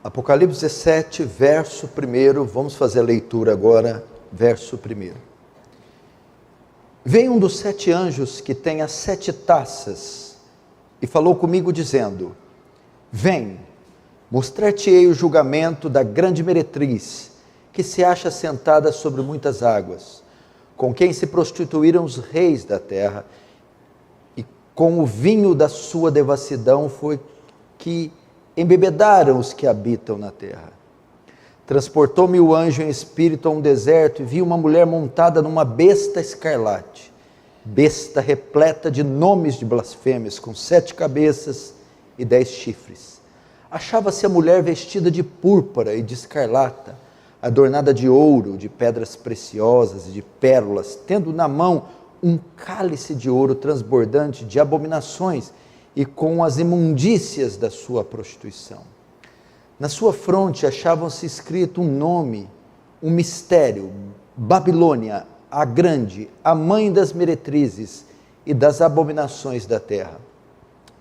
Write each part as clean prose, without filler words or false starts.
Apocalipse 17, verso 1, vamos fazer a leitura agora, verso 1. Veio um dos 7 anjos que tem as 7 taças e falou comigo dizendo: Vem, mostrar-te-ei o julgamento da grande meretriz, que se acha sentada sobre muitas águas, com quem se prostituíram os reis da terra, e com o vinho da sua devassidão foi que embebedaram os que habitam na terra. Transportou-me o anjo em espírito a um deserto e vi uma mulher montada numa besta escarlate, besta repleta de nomes de blasfêmias, com 7 cabeças e 10 chifres. Achava-se a mulher vestida de púrpura e de escarlata, adornada de ouro, de pedras preciosas e de pérolas, tendo na mão um cálice de ouro transbordante de abominações e com as imundícias da sua prostituição. Na sua fronte achavam-se escrito um nome, um mistério: Babilônia, a grande, a mãe das meretrizes e das abominações da terra.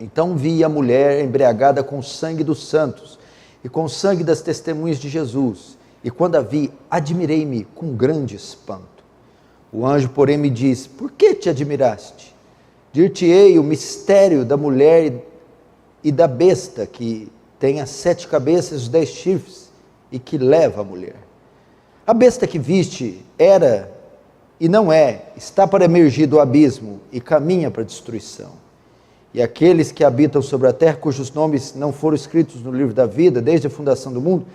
Então vi a mulher embriagada com o sangue dos santos e com o sangue das testemunhas de Jesus, e quando a vi, admirei-me com grande espanto. O anjo, porém, me disse: Por que te admiraste? Dir-te-ei o mistério da mulher e da besta, que tem as 7 cabeças e os 10 chifres, e que leva a mulher. A besta que viste era e não é, está para emergir do abismo e caminha para a destruição. E aqueles que habitam sobre a terra, cujos nomes não foram escritos no livro da vida desde a fundação do mundo,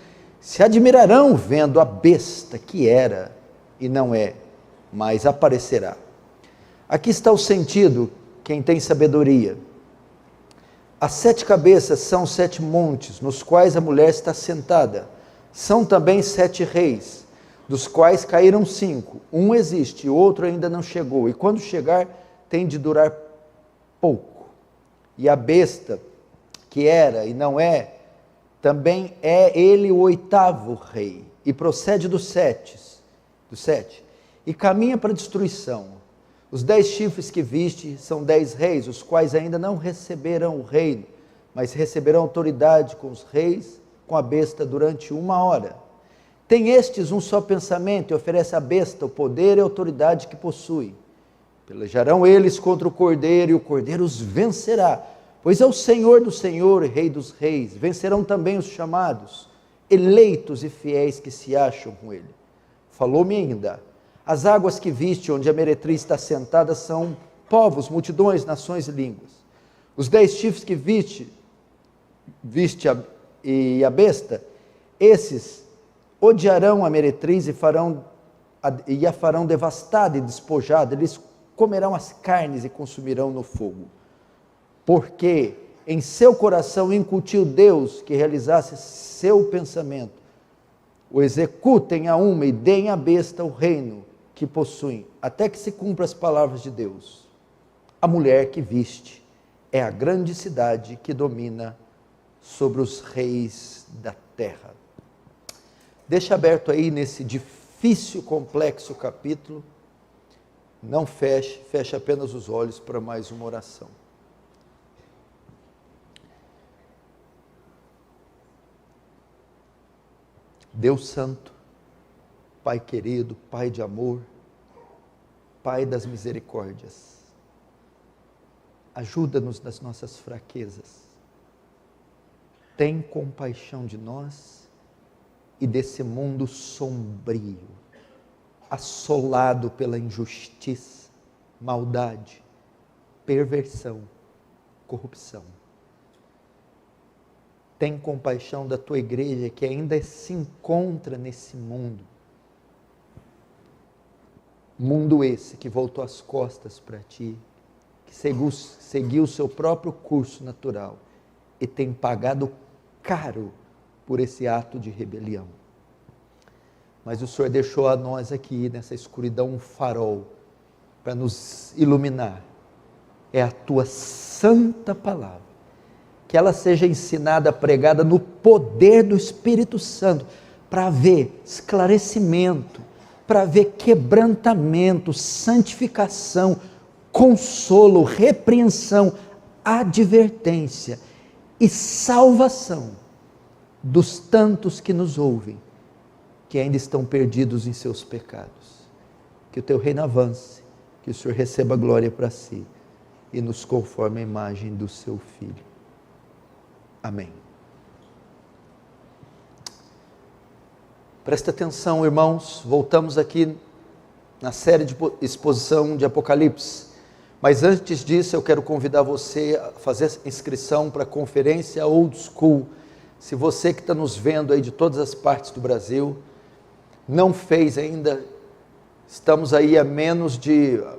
se admirarão vendo a besta que era e não é, mas aparecerá. Aqui está o sentido, quem tem sabedoria. As 7 cabeças são 7 montes, nos quais a mulher está sentada. São também 7 reis, dos quais caíram 5. Um existe, o outro ainda não chegou, e quando chegar, tem de durar pouco. E a besta, que era e não é, também é ele o 8º rei, e procede do 7, e caminha para a destruição. Os 10 chifres que viste são 10 reis, os quais ainda não receberão o reino, mas receberão autoridade com os reis, com a besta durante 1 hora. Tem estes um só pensamento e oferece à besta o poder e a autoridade que possui. Pelejarão eles contra o cordeiro e o cordeiro os vencerá, pois é o Senhor do Senhor e Rei dos reis. Vencerão também os chamados, eleitos e fiéis que se acham com ele. Falou-me ainda: as águas que viste, onde a meretriz está sentada, são povos, multidões, nações e línguas. Os 10 chifres que viste e a besta, esses odiarão a meretriz e a farão devastada e despojada. Eles comerão as carnes e consumirão no fogo. Porque em seu coração incutiu Deus que realizasse seu pensamento. O executem a uma e deem à besta o reino que possuem, até que se cumpra as palavras de Deus. A mulher que viste é a grande cidade que domina sobre os reis da terra. Deixa aberto aí nesse difícil, complexo capítulo. Não feche apenas os olhos para mais uma oração. Deus Santo, Pai querido, Pai de amor, Pai das misericórdias, ajuda-nos nas nossas fraquezas, tem compaixão de nós e desse mundo sombrio, assolado pela injustiça, maldade, perversão, corrupção. Tem compaixão da tua igreja que ainda se encontra nesse mundo. Mundo esse que voltou as costas para ti, que seguiu o seu próprio curso natural e tem pagado caro por esse ato de rebelião. Mas o Senhor deixou a nós aqui nessa escuridão um farol para nos iluminar. É a tua santa palavra. Que ela seja ensinada, pregada no poder do Espírito Santo, para haver esclarecimento, para haver quebrantamento, santificação, consolo, repreensão, advertência e salvação dos tantos que nos ouvem, que ainda estão perdidos em seus pecados. Que o teu reino avance, que o Senhor receba glória para si e nos conforme a imagem do seu Filho. Amém. Presta atenção, irmãos, voltamos aqui na série de exposição de Apocalipse. Mas antes disso, eu quero convidar você a fazer inscrição para a conferência Old School. Se você que está nos vendo aí de todas as partes do Brasil, não fez ainda, estamos aí a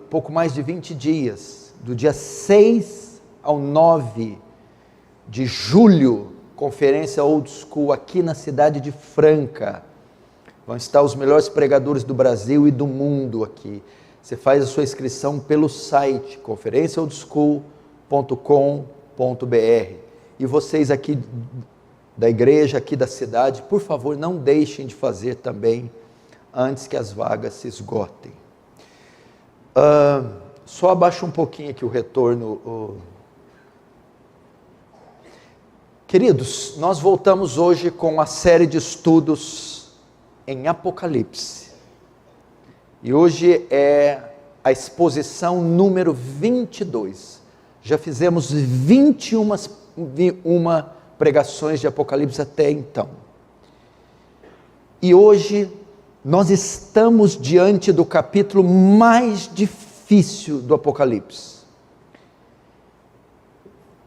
pouco mais de 20 dias, do dia 6 ao 9 de julho, conferência Old School aqui na cidade de Franca. Vão estar os melhores pregadores do Brasil e do mundo aqui. Você faz a sua inscrição pelo site conferenciaoldschool.com.br. E vocês aqui da igreja, aqui da cidade, por favor, não deixem de fazer também, antes que as vagas se esgotem. Só abaixa um pouquinho aqui o retorno. Queridos, nós voltamos hoje com a série de estudos em Apocalipse. E hoje é a exposição número 22. Já fizemos 21 pregações de Apocalipse até então. E hoje nós estamos diante do capítulo mais difícil do Apocalipse.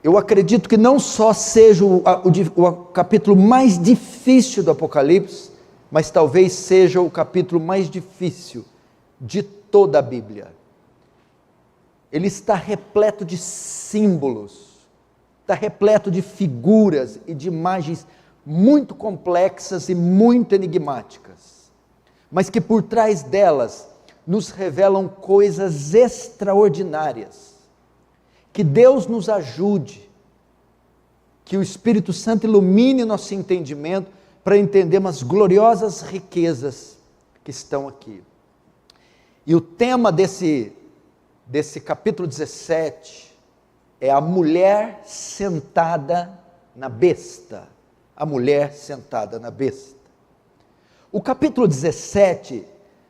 Eu acredito que não só seja o capítulo mais difícil do Apocalipse, mas talvez seja o capítulo mais difícil de toda a Bíblia. Ele está repleto de símbolos, está repleto de figuras e de imagens muito complexas e muito enigmáticas, mas que por trás delas nos revelam coisas extraordinárias. Que Deus nos ajude, que o Espírito Santo ilumine nosso entendimento para entendermos as gloriosas riquezas que estão aqui. E o tema desse capítulo 17 é a mulher sentada na besta. A mulher sentada na besta. O capítulo 17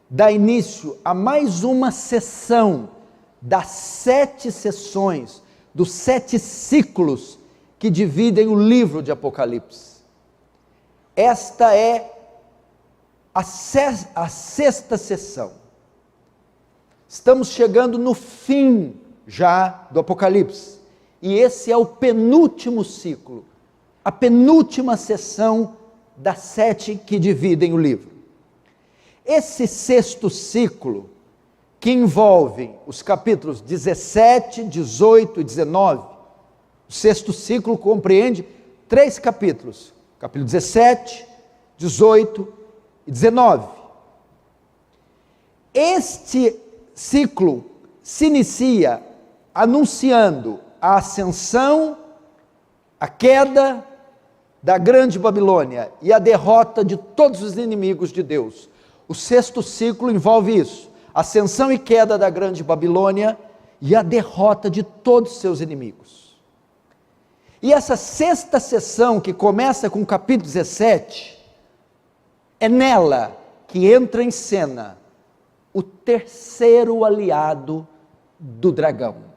dá início a mais uma sessão das 7 sessões, dos 7 ciclos que dividem o livro de Apocalipse. Esta é a sexta sessão. Estamos chegando no fim já do Apocalipse, e esse é o penúltimo ciclo, a penúltima sessão das 7 que dividem o livro. Esse sexto ciclo, que envolve os capítulos 17, 18 e 19, o sexto ciclo compreende 3 capítulos, capítulo 17, 18 e 19. Este ciclo se inicia anunciando a ascensão, a queda da grande Babilônia e a derrota de todos os inimigos de Deus. O sexto ciclo envolve isso, ascensão e queda da grande Babilônia e a derrota de todos os seus inimigos. E essa sexta sessão, que começa com o capítulo 17, é nela que entra em cena o terceiro aliado do dragão.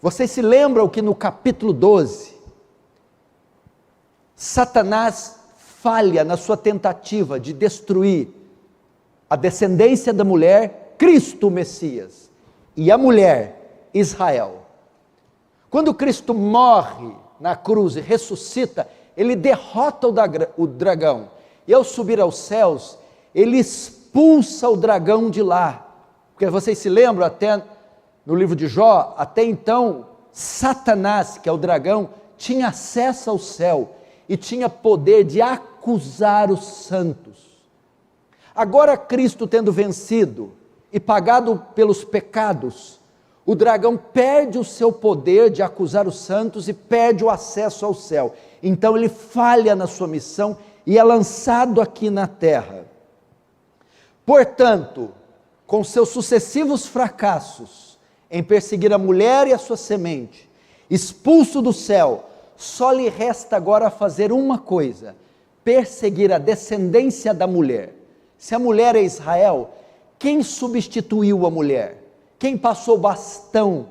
Vocês se lembram que no capítulo 12, Satanás falha na sua tentativa de destruir a descendência da mulher, Cristo o Messias, e a mulher, Israel. Quando Cristo morre na cruz e ressuscita, ele derrota o dragão, e ao subir aos céus, ele expulsa o dragão de lá, porque vocês se lembram até no livro de Jó, até então, Satanás, que é o dragão, tinha acesso ao céu, e tinha poder de acusar os santos. Agora Cristo tendo vencido, e pagado pelos pecados, o dragão perde o seu poder de acusar os santos, e perde o acesso ao céu, então ele falha na sua missão, e é lançado aqui na terra. Portanto, com seus sucessivos fracassos em perseguir a mulher e a sua semente, expulso do céu, só lhe resta agora fazer uma coisa: perseguir a descendência da mulher. Se a mulher é Israel, quem substituiu a mulher? Quem passou bastão?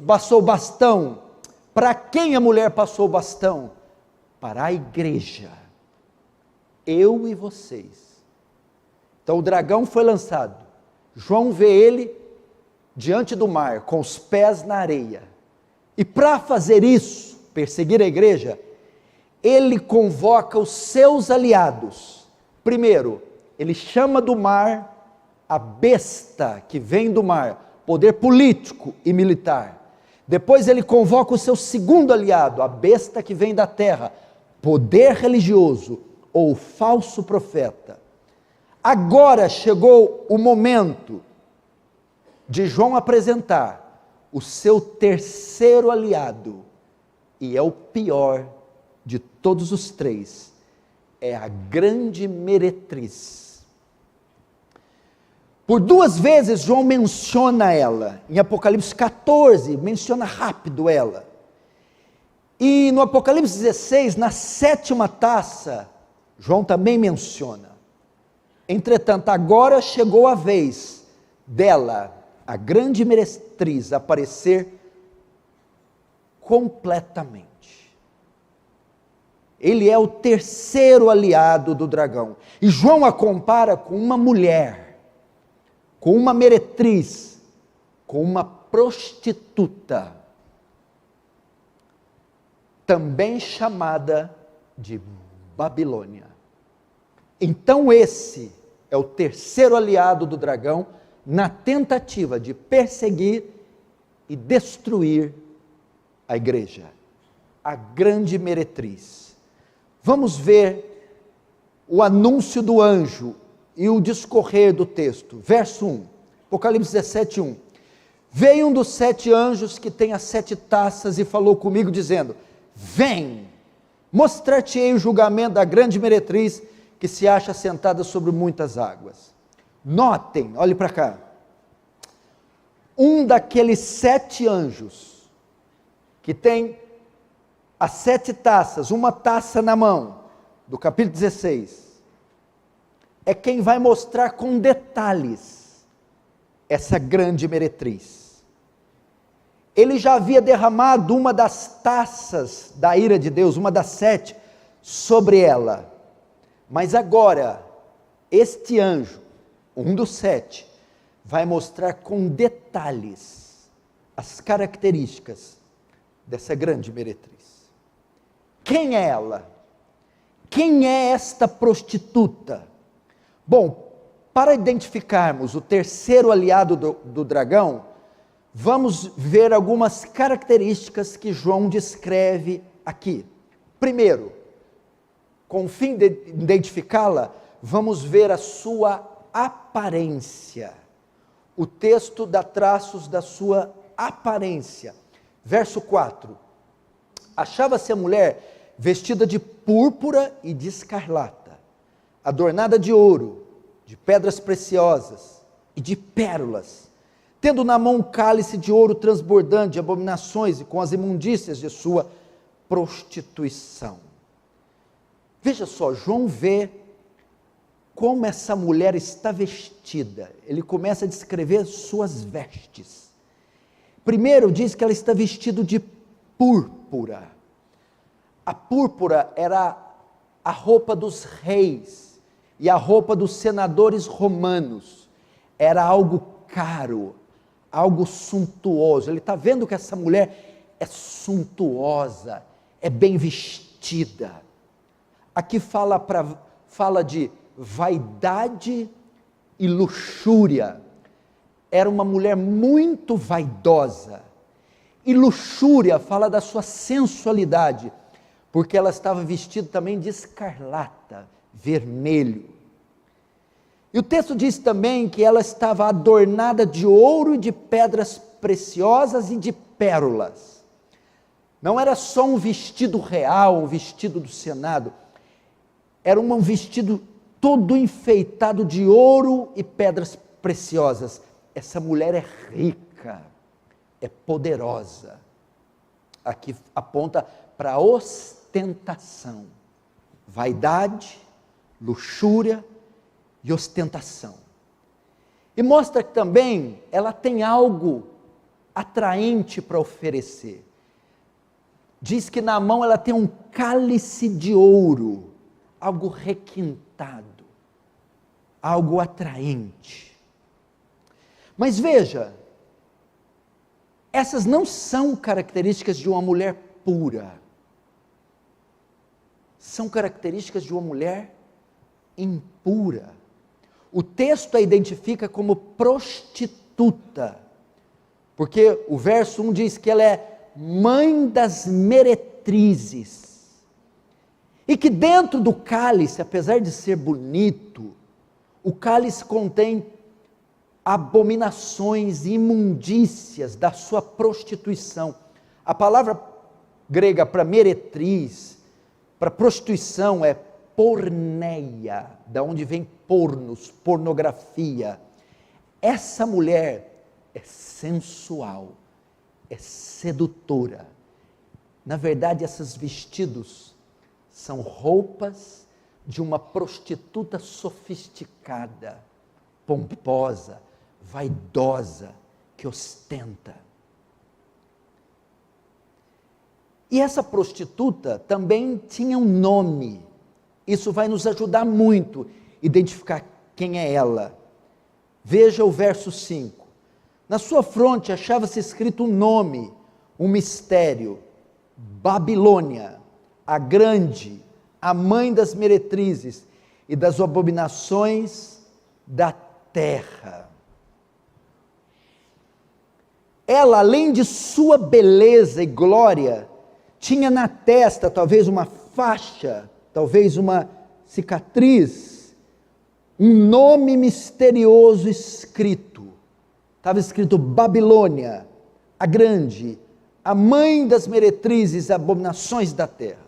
Passou bastão? Para quem a mulher passou bastão? Para a igreja. Eu e vocês. Então o dragão foi lançado. João vê ele diante do mar, com os pés na areia. E para fazer isso, perseguir a igreja, ele convoca os seus aliados. Primeiro, ele chama do mar a besta que vem do mar, poder político e militar. Depois ele convoca o seu segundo aliado, a besta que vem da terra, poder religioso ou falso profeta. Agora chegou o momento de João apresentar o seu terceiro aliado, e é o pior de todos os três, é a grande meretriz. Por 2 vezes João menciona ela, em Apocalipse 14, menciona rápido ela, e no Apocalipse 16, na 7ª taça, João também menciona. Entretanto, agora chegou a vez dela, a grande meretriz, aparecer completamente. Ele é o terceiro aliado do dragão, e João a compara com uma mulher, com uma meretriz, com uma prostituta, também chamada de Babilônia. Então esse é o terceiro aliado do dragão, na tentativa de perseguir e destruir a igreja, a grande meretriz. Vamos ver o anúncio do anjo e o discorrer do texto. Verso 1, Apocalipse 17, 1. Veio um dos 7 anjos que tem as 7 taças e falou comigo dizendo: vem, mostrar-te-ei o julgamento da grande meretriz que se acha sentada sobre muitas águas. Notem, olhe para cá, um daqueles 7 anjos, que tem as 7 taças, uma taça na mão, do capítulo 16, é quem vai mostrar com detalhes essa grande meretriz. Ele já havia derramado uma das taças da ira de Deus, uma das 7, sobre ela, mas agora, este anjo, um dos 7, vai mostrar com detalhes as características dessa grande meretriz. Quem é ela? Quem é esta prostituta? Bom, para identificarmos o terceiro aliado do dragão, vamos ver algumas características que João descreve aqui. Primeiro, com o fim de identificá-la, vamos ver a sua aparência. O texto dá traços da sua aparência. Verso 4. Achava-se a mulher vestida de púrpura e de escarlata, adornada de ouro, de pedras preciosas e de pérolas, tendo na mão um cálice de ouro transbordante de abominações e com as imundícias de sua prostituição. Veja só, João vê como essa mulher está vestida. Ele começa a descrever suas vestes. Primeiro diz que ela está vestida de púrpura. A púrpura era a roupa dos reis e a roupa dos senadores romanos. Era algo caro, algo suntuoso. Ele está vendo que essa mulher é suntuosa, é bem vestida. Aqui fala de vaidade e luxúria. Era uma mulher muito vaidosa. E luxúria fala da sua sensualidade, porque ela estava vestida também de escarlata, vermelho. E o texto diz também que ela estava adornada de ouro e de pedras preciosas e de pérolas. Não era só um vestido real, um vestido do Senado, era um vestido todo enfeitado de ouro e pedras preciosas. Essa mulher é rica, é poderosa. aqui aponta para ostentação, vaidade, luxúria e ostentação. E mostra que também ela tem algo atraente para oferecer. Diz que na mão ela tem um cálice de ouro, algo requintado, algo atraente. Mas veja, essas não são características de uma mulher pura. São características de uma mulher impura. O texto a identifica como prostituta, porque o verso 1 diz que ela é mãe das meretrizes, e que dentro do cálice, apesar de ser bonito, o cálice contém abominações e imundícias da sua prostituição. A palavra grega para meretriz, para prostituição, é porneia, da onde vem pornos, pornografia. Essa mulher é sensual, é sedutora. Na verdade, esses vestidos são roupas de uma prostituta sofisticada, pomposa, vaidosa, que ostenta. E essa prostituta também tinha um nome. Isso vai nos ajudar muito a identificar quem é ela. Veja o verso 5. Na sua fronte achava-se escrito um nome, um mistério: Babilônia, a grande, a mãe das meretrizes e das abominações da terra. Ela, além de sua beleza e glória, tinha na testa talvez uma faixa, talvez uma cicatriz, um nome misterioso escrito. Estava escrito Babilônia, a grande, a mãe das meretrizes e abominações da terra.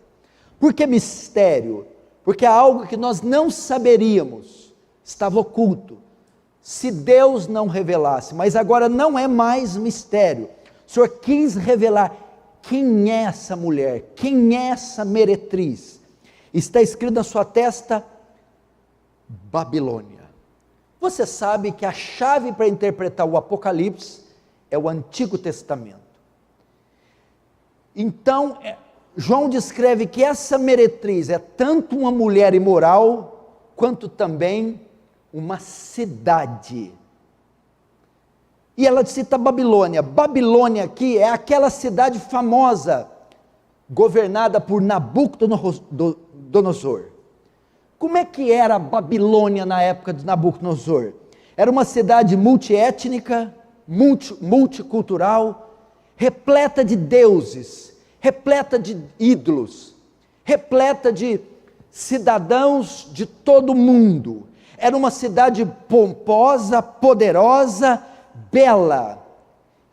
Por que mistério? Porque é algo que nós não saberíamos, estava oculto, se Deus não revelasse, mas agora não é mais mistério. O Senhor quis revelar quem é essa mulher, quem é essa meretriz. Está escrito na sua testa, Babilônia. Você sabe que a chave para interpretar o Apocalipse é o Antigo Testamento. Então, João descreve que essa meretriz é tanto uma mulher imoral, quanto também uma cidade. E ela cita Babilônia. Babilônia aqui é aquela cidade famosa, governada por Nabucodonosor. Como é que era a Babilônia na época de Nabucodonosor? Era uma cidade multiétnica, multicultural, repleta de deuses, repleta de ídolos, repleta de cidadãos de todo o mundo. Era uma cidade pomposa, poderosa, bela,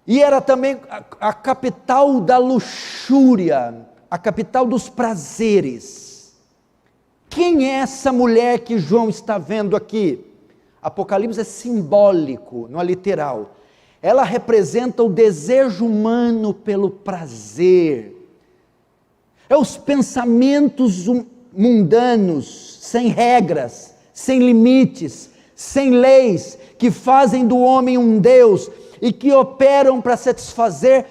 e era também a capital da luxúria, a capital dos prazeres. Quem é essa mulher que João está vendo aqui? Apocalipse é simbólico, não é literal. Ela representa o desejo humano pelo prazer. É os pensamentos mundanos, sem regras, sem limites, sem leis, que fazem do homem um Deus e que operam para satisfazer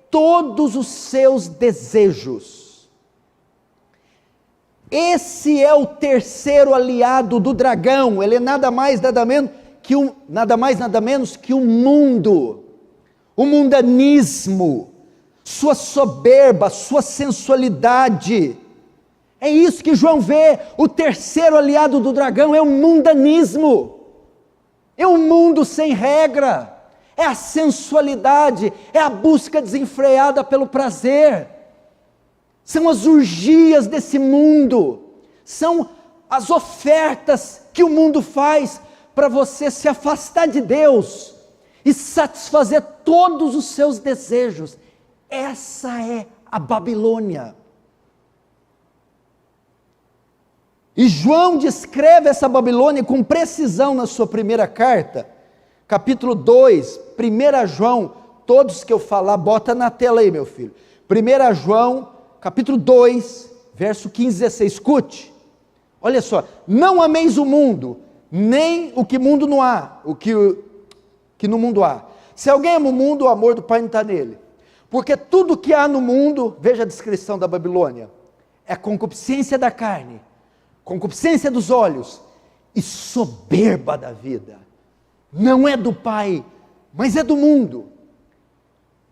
todos os seus desejos. Esse é o terceiro aliado do dragão. Ele é nada mais nada menos que o mundo, o mundanismo, sua soberba, sua sensualidade. É isso que João vê. O terceiro aliado do dragão é o mundanismo, é um mundo sem regra, é a sensualidade, é a busca desenfreada pelo prazer, são as orgias desse mundo, são as ofertas que o mundo faz para você se afastar de Deus e satisfazer todos os seus desejos. Essa é a Babilônia. E João descreve essa Babilônia com precisão na sua primeira carta, capítulo 2, 1 João, todos que eu falar, bota na tela aí, meu filho. 1 João, capítulo 2, verso 15 e 16, escute, olha só, não ameis o mundo, nem o que mundo não há, o que no mundo há. Se alguém ama o mundo, o amor do Pai não está nele. Porque tudo que há no mundo, veja a descrição da Babilônia, é concupiscência da carne, concupiscência dos olhos e soberba da vida. Não é do Pai, mas é do mundo.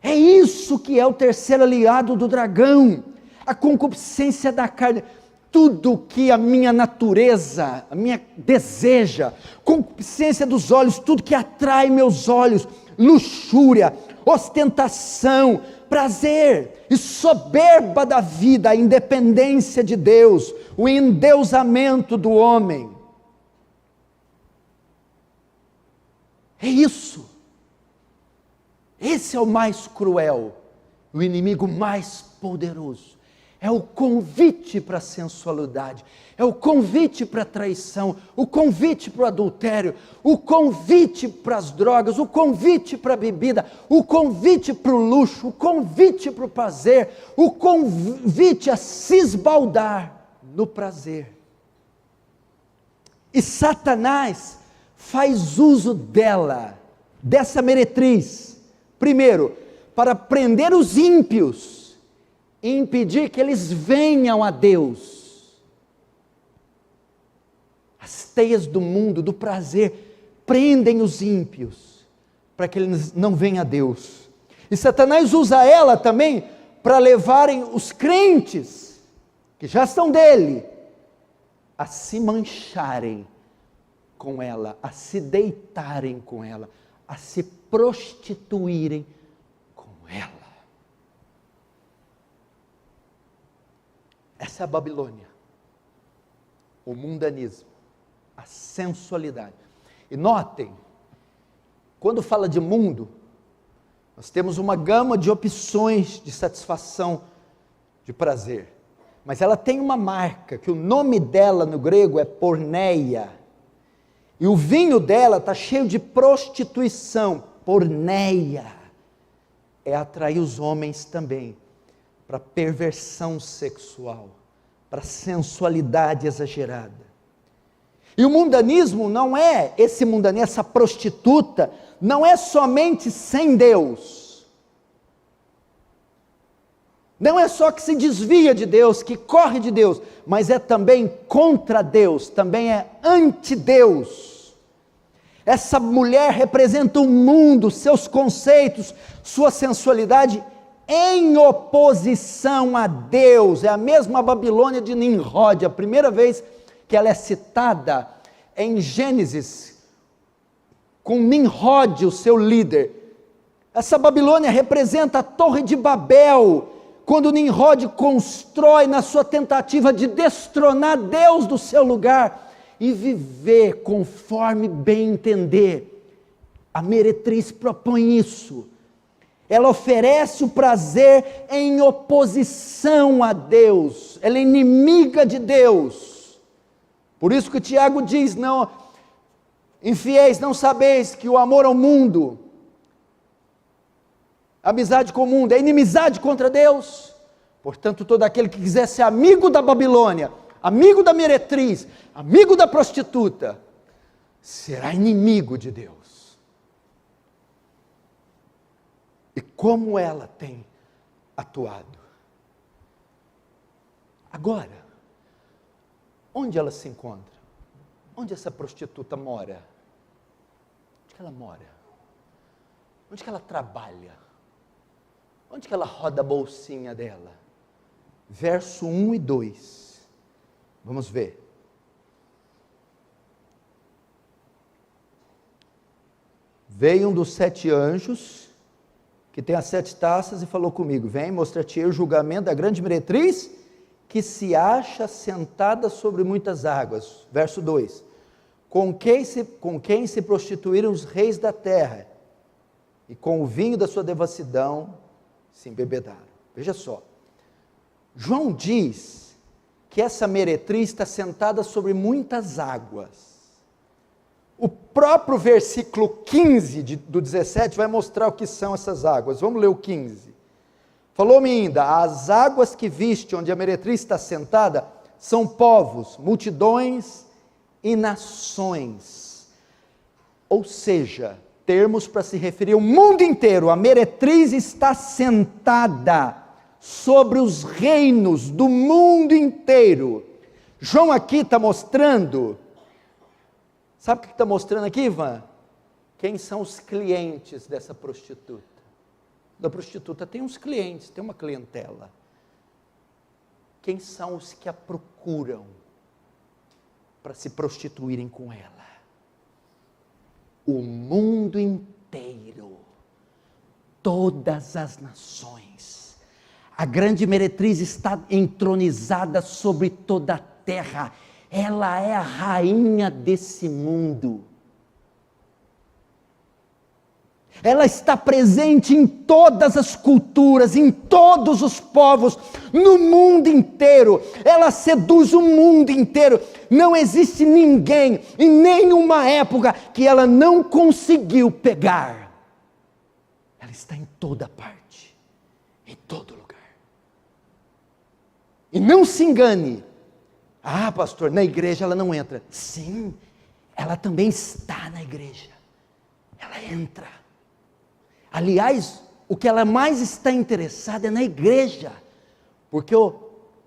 É isso que é o terceiro aliado do dragão, a concupiscência da carne. Tudo que a minha natureza, a minha deseja, concupiscência dos olhos, tudo que atrai meus olhos, luxúria, ostentação, prazer e soberba da vida, a independência de Deus, o endeusamento do homem. É isso. Esse é o mais cruel, o inimigo mais poderoso. É o convite para a sensualidade, é o convite para a traição, o convite para o adultério, o convite para as drogas, o convite para a bebida, o convite para o luxo, o convite para o prazer, o convite a se esbaldar no prazer. E Satanás faz uso dessa meretriz, primeiro, para prender os ímpios, e impedir que eles venham a Deus. As teias do mundo, do prazer, prendem os ímpios, para que eles não venham a Deus. E Satanás usa ela também, para levarem os crentes, que já são dele, a se mancharem com ela, a se deitarem com ela, a se prostituírem com ela. Essa é a Babilônia, o mundanismo, a sensualidade. E notem, quando fala de mundo, nós temos uma gama de opções de satisfação, de prazer. Mas ela tem uma marca, que o nome dela no grego é porneia. E o vinho dela está cheio de prostituição, porneia. É atrair os homens também para perversão sexual, para sensualidade exagerada. E o mundanismo não é, esse mundanismo, essa prostituta, não é somente sem Deus. Não é só que se desvia de Deus, que corre de Deus, mas é também contra Deus, também é anti-Deus. Essa mulher representa o mundo, seus conceitos, sua sensualidade, em oposição a Deus. É a mesma Babilônia de Nimrod, a primeira vez que ela é citada em Gênesis, com Nimrod, o seu líder. Essa Babilônia representa a Torre de Babel, quando Nimrod constrói na sua tentativa de destronar Deus do seu lugar e viver conforme bem entender. A meretriz propõe isso. Ela oferece o prazer em oposição a Deus, ela é inimiga de Deus. Por isso que Tiago diz, não, infiéis, não sabeis que o amor ao mundo, amizade com o mundo, é inimizade contra Deus. Portanto, todo aquele que quiser ser amigo da Babilônia, amigo da meretriz, amigo da prostituta, será inimigo de Deus. E como ela tem atuado. Agora, onde ela se encontra? Onde essa prostituta mora? Onde que ela mora? Onde que ela trabalha? Onde que ela roda a bolsinha dela? Verso 1 e 2. Vamos ver. Veio um dos 7 anjos, que tem as 7 taças, e falou comigo, vem, mostrar-te o julgamento da grande meretriz, que se acha sentada sobre muitas águas. Verso 2, com quem se prostituíram os reis da terra, e com o vinho da sua devassidão se embebedaram. Veja só, João diz que essa meretriz está sentada sobre muitas águas. O próprio versículo 15 do 17 vai mostrar o que são essas águas. Vamos ler o 15. Falou-me ainda: as águas que viste, onde a meretriz está sentada, são povos, multidões e nações. Ou seja, termos para se referir ao mundo inteiro. A meretriz está sentada sobre os reinos do mundo inteiro. João aqui está mostrando, sabe o que está mostrando aqui, Ivan? Quem são os clientes dessa prostituta? Da prostituta tem uns clientes, tem uma clientela. Quem são os que a procuram para se prostituírem com ela? O mundo inteiro, todas as nações. A grande meretriz está entronizada sobre toda a terra. Ela é a rainha desse mundo. Ela está presente em todas as culturas, em todos os povos, no mundo inteiro. Ela seduz o mundo inteiro. Não existe ninguém, em nenhuma época, que ela não conseguiu pegar. Ela está em toda parte, em todo lugar. E não se engane. Ah, pastor, na igreja ela não entra. Sim, ela também está na igreja. Ela entra. Aliás, o que ela mais está interessada é na igreja, porque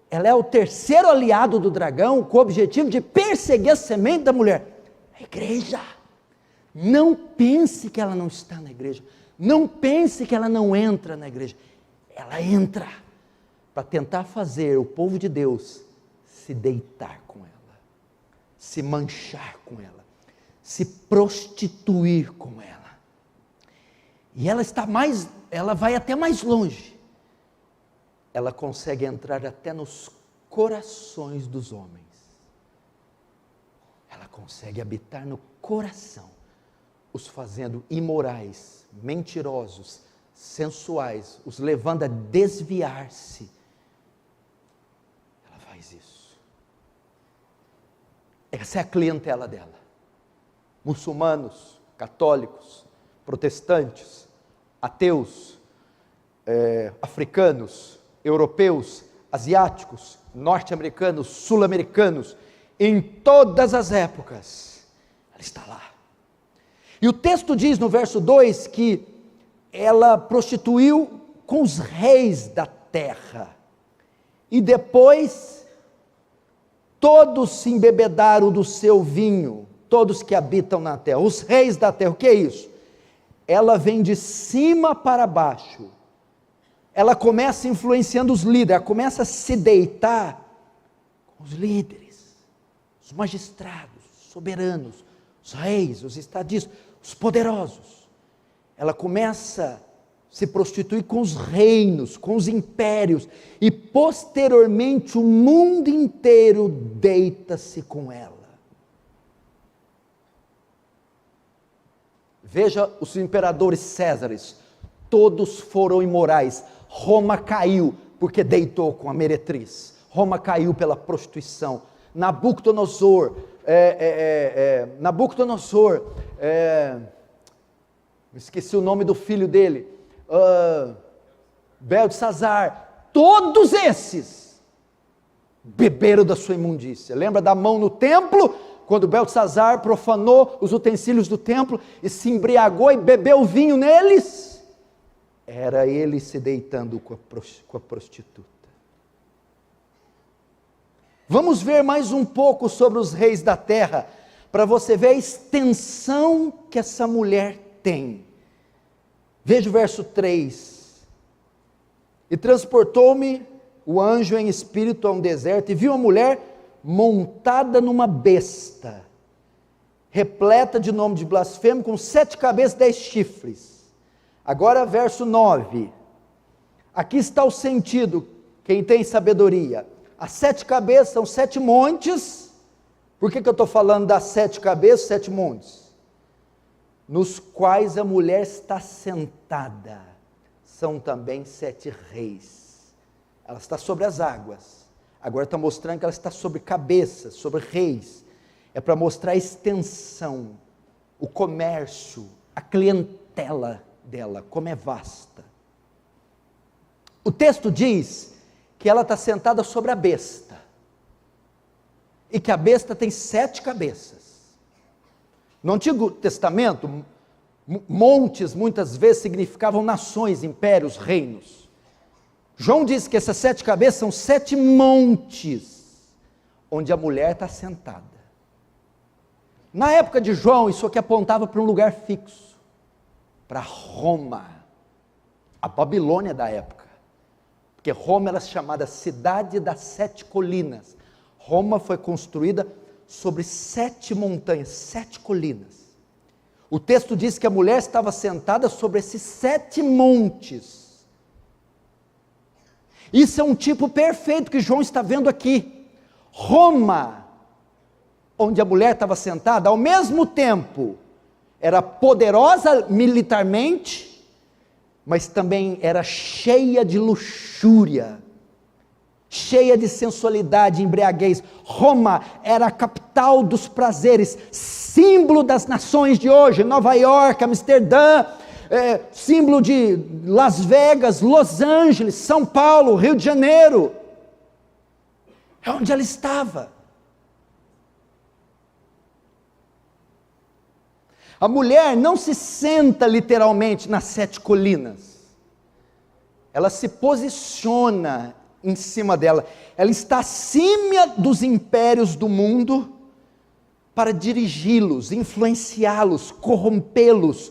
ela é o terceiro aliado do dragão, com o objetivo de perseguir a semente da mulher. A igreja. Não pense que ela não está na igreja, não pense que ela não entra na igreja. Ela entra para tentar fazer o povo de Deus se deitar com ela, se manchar com ela, se prostituir com ela. E ela vai até mais longe. Ela consegue entrar até nos corações dos homens. Ela consegue habitar no coração, os fazendo imorais, mentirosos, sensuais, os levando a desviar-se. Ela faz isso. Essa é a clientela dela. Muçulmanos, católicos, protestantes, ateus, africanos, europeus, asiáticos, norte-americanos, sul-americanos, em todas as épocas, ela está lá. E o texto diz no verso 2 que ela prostituiu com os reis da terra, e depois todos se embebedaram do seu vinho, todos que habitam na terra, os reis da terra. O que é isso? Ela vem de cima para baixo, ela começa influenciando os líderes, ela começa a se deitar com os líderes, os magistrados, os soberanos, os reis, os estadistas, os poderosos. Ela começa a se prostituir com os reinos, com os impérios, e posteriormente o mundo inteiro deita-se com ela. Veja os imperadores Césares, todos foram imorais. Roma caiu porque deitou com a meretriz. Roma caiu pela prostituição. Nabucodonosor, esqueci o nome do filho dele, Beltesazar, todos esses beberam da sua imundícia. Lembra da mão no templo? Quando Beltesazar profanou os utensílios do templo e se embriagou e bebeu vinho neles, era ele se deitando com a prostituta. Vamos ver mais um pouco sobre os reis da terra, para você ver a extensão que essa mulher tem. Veja o verso 3. E transportou-me o anjo em espírito a um deserto, e viu uma mulher montada numa besta, repleta de nome de blasfemo, com 7 cabeças e 10 chifres. Agora verso 9, aqui está o sentido, quem tem sabedoria. As 7 cabeças são 7 montes. Por que eu estou falando das 7 cabeças, 7 montes? Nos quais a mulher está sentada, são também 7 reis. Ela está sobre as águas. Agora está mostrando que ela está sobre cabeças, sobre reis. É para mostrar a extensão, o comércio, a clientela dela, como é vasta. O texto diz que ela está sentada sobre a besta, e que a besta tem 7 cabeças. No Antigo Testamento, montes muitas vezes significavam nações, impérios, reinos. João diz que essas 7 cabeças são 7 montes, onde a mulher está sentada. Na época de João, isso aqui apontava para um lugar fixo, para Roma, a Babilônia da época, porque Roma era chamada cidade das 7 colinas. Roma foi construída sobre 7 montanhas, 7 colinas. O texto diz que a mulher estava sentada sobre esses 7 montes. Isso é um tipo perfeito que João está vendo aqui. Roma, onde a mulher estava sentada, ao mesmo tempo, era poderosa militarmente, mas também era cheia de luxúria, cheia de sensualidade, embriaguez. Roma era a capital dos prazeres, símbolo das nações de hoje, Nova York, Amsterdã, símbolo de Las Vegas, Los Angeles, São Paulo, Rio de Janeiro. É onde ela estava. A mulher não se senta literalmente nas 7 colinas, ela se posiciona em cima dela, ela está acima dos impérios do mundo para dirigi-los, influenciá-los, corrompê-los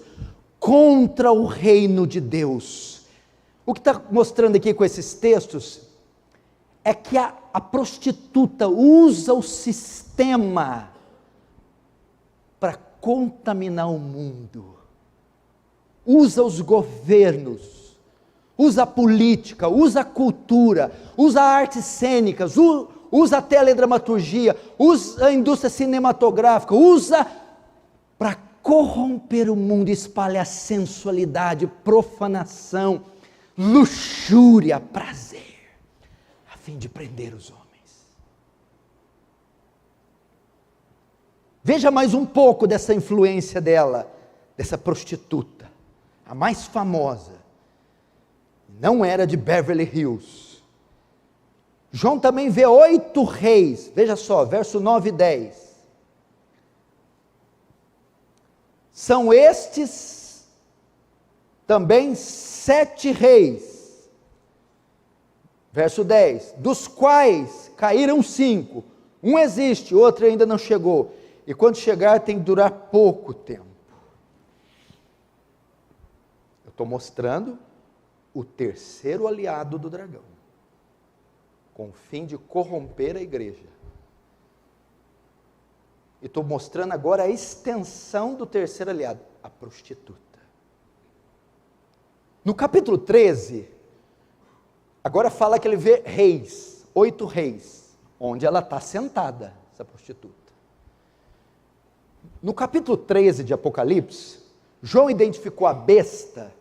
contra o reino de Deus. O que está mostrando aqui com esses textos é que a prostituta usa o sistema para contaminar o mundo, usa os governos, usa a política, usa a cultura, usa artes cênicas, usa a teledramaturgia, usa a indústria cinematográfica, usa para corromper o mundo, espalhar sensualidade, profanação, luxúria, prazer, a fim de prender os homens. Veja mais um pouco dessa influência dela, dessa prostituta, a mais famosa. Não era de Beverly Hills. João também vê 8 reis, veja só, verso 9 e 10. São estes também 7 reis, verso 10, dos quais caíram 5, um existe, outro ainda não chegou, e quando chegar tem que durar pouco tempo. Eu estou mostrando o terceiro aliado do dragão, com o fim de corromper a igreja. E estou mostrando agora a extensão do terceiro aliado, a prostituta. No capítulo 13, agora fala que ele vê reis, 8 reis, onde ela está sentada, essa prostituta. No capítulo 13 de Apocalipse, João identificou a besta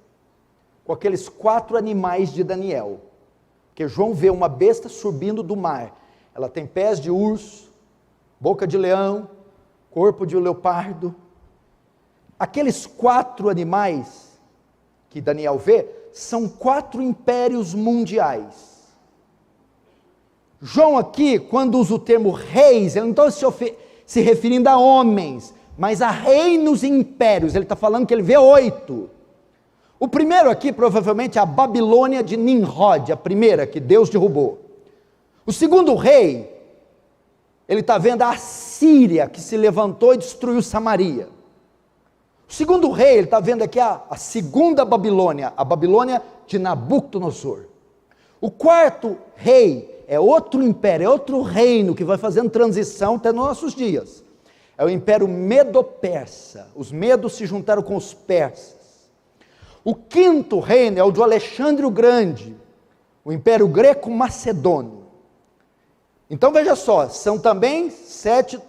com aqueles 4 animais de Daniel, porque João vê uma besta subindo do mar, ela tem pés de urso, boca de leão, corpo de leopardo. Aqueles 4 animais que Daniel vê, são 4 impérios mundiais. João aqui, quando usa o termo reis, ele não está se referindo a homens, mas a reinos e impérios. Ele está falando que ele vê 8. O primeiro aqui, provavelmente, é a Babilônia de Nimrod, a primeira que Deus derrubou. O segundo rei, ele está vendo a Assíria, que se levantou e destruiu Samaria. O segundo rei, ele está vendo aqui a segunda Babilônia, a Babilônia de Nabucodonosor. O quarto rei é outro império, é outro reino que vai fazendo transição até nos nossos dias. É o Império Medo-Persa. Os medos se juntaram com os persas. O quinto reino é o de Alexandre o Grande, o Império Greco-Macedônio. Então veja só, são também 7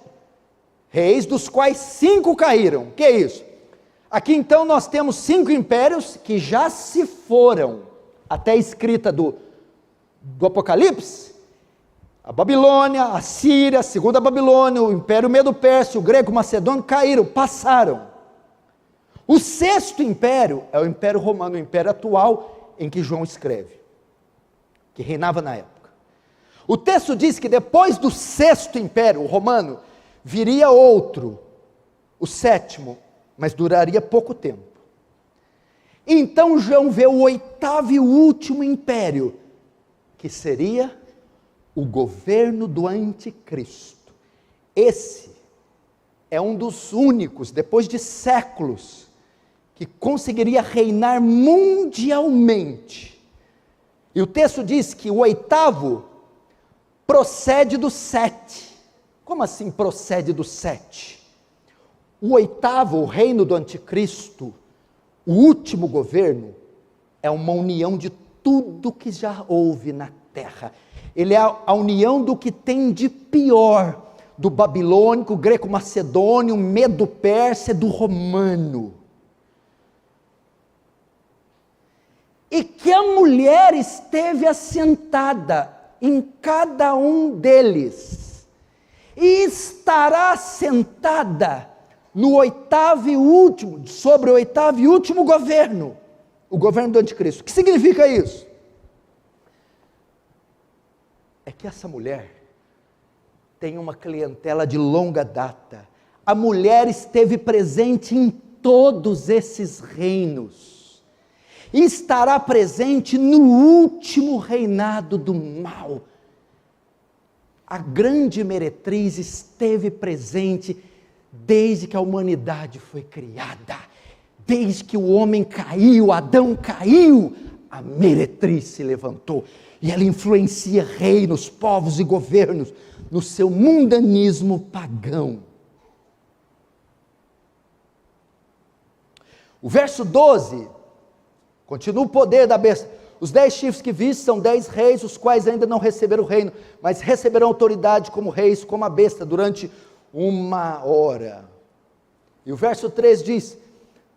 reis, dos quais 5 caíram. O que é isso? Aqui então nós temos 5 impérios que já se foram, até a escrita do Apocalipse. A Babilônia, a Síria, a segunda Babilônia, o Império Medo-Persa, o Greco-Macedônio caíram, passaram. O 6º império é o Império Romano, o império atual em que João escreve. que reinava na época. O texto diz que depois do sexto império, o romano, viria outro, o sétimo, mas duraria pouco tempo. Então João vê o oitavo e último império, que seria o governo do anticristo. Esse é um dos únicos, depois de séculos, que conseguiria reinar mundialmente. E o texto diz que o oitavo procede do 7. Como assim procede do 7? O oitavo, o reino do anticristo, o último governo, é uma união de tudo que já houve na terra. Ele é a união do que tem de pior, do babilônico, greco-macedônio, medo-persa, do romano. E que a mulher esteve assentada em cada um deles, e estará sentada no oitavo e último, sobre o oitavo e último governo, o governo do anticristo. O que significa isso? É que essa mulher tem uma clientela de longa data. A mulher esteve presente em todos esses reinos, e estará presente no último reinado do mal. A grande meretriz esteve presente desde que a humanidade foi criada. Desde que o homem caiu, Adão caiu, a meretriz se levantou. E ela influencia reinos, povos e governos no seu mundanismo pagão. O verso 12... continua o poder da besta. Os 10 chifres que viste são 10 reis, os quais ainda não receberam o reino, mas receberão autoridade como reis, como a besta, durante 1 hora. E o verso 3 diz: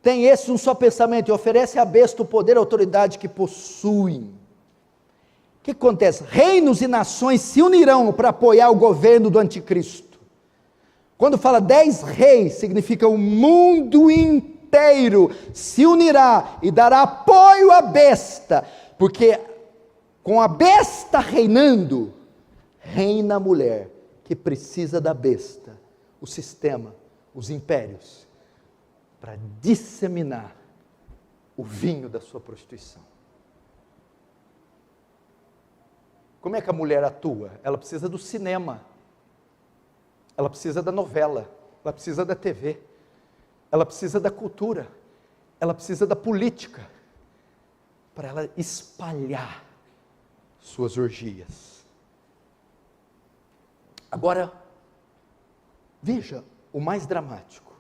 tem esse um só pensamento, e oferece à besta o poder e a autoridade que possuem. O que acontece? Reinos e nações se unirão para apoiar o governo do anticristo. Quando fala 10 reis, significa o mundo inteiro se unirá e dará apoio à besta, porque com a besta reinando, reina a mulher que precisa da besta, o sistema, os impérios, para disseminar o vinho da sua prostituição. Como é que a mulher atua? Ela precisa do cinema, ela precisa da novela, ela precisa da TV, ela precisa da cultura, ela precisa da política, para ela espalhar suas orgias. Agora, veja o mais dramático.